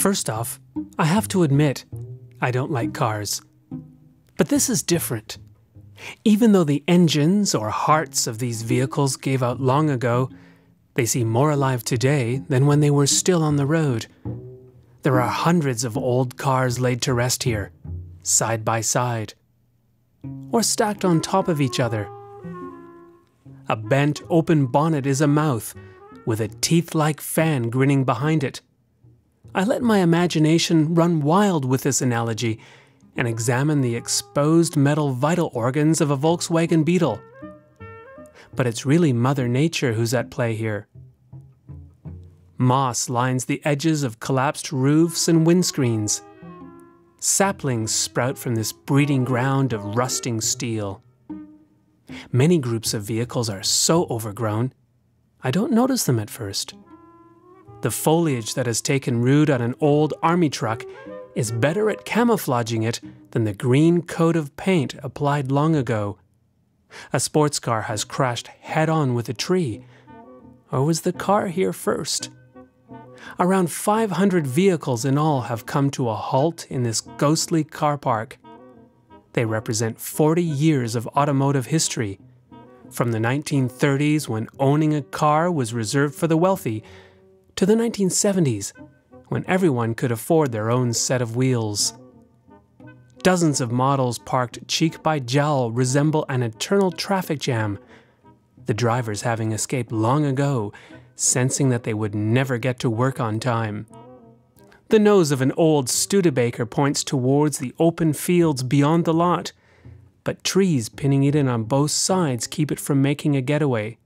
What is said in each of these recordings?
First off, I have to admit, I don't like cars. But this is different. Even though the engines or hearts of these vehicles gave out long ago, they seem more alive today than when they were still on the road. There are hundreds of old cars laid to rest here, side by side, or stacked on top of each other. A bent, open bonnet is a mouth, with a teeth-like fan grinning behind it. I let my imagination run wild with this analogy and examine the exposed metal vital organs of a Volkswagen Beetle. But it's really Mother Nature who's at play here. Moss lines the edges of collapsed roofs and windscreens. Saplings sprout from this breeding ground of rusting steel. Many groups of vehicles are so overgrown, I don't notice them at first. The foliage that has taken root on an old army truck is better at camouflaging it than the green coat of paint applied long ago. A sports car has crashed head-on with a tree. Or was the car here first? Around 500 vehicles in all have come to a halt in this ghostly car park. They represent 40 years of automotive history, from the 1930s when owning a car was reserved for the wealthy, to the 1970s, when everyone could afford their own set of wheels. Dozens of models parked cheek by jowl resemble an eternal traffic jam, the drivers having escaped long ago, sensing that they would never get to work on time. The nose of an old Studebaker points towards the open fields beyond the lot, but trees pinning it in on both sides keep it from making a getaway.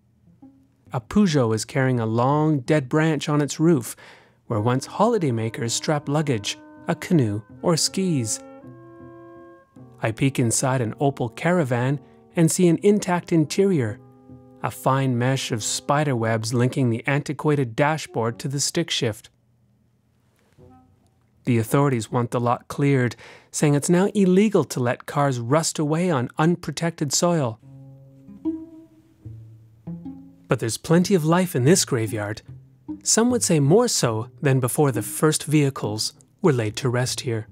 A Peugeot is carrying a long, dead branch on its roof, where once holidaymakers strapped luggage, a canoe, or skis. I peek inside an Opel Caravan and see an intact interior, a fine mesh of spider webs linking the antiquated dashboard to the stick shift. The authorities want the lot cleared, saying it's now illegal to let cars rust away on unprotected soil. But there's plenty of life in this graveyard. Some would say more so than before the first vehicles were laid to rest here.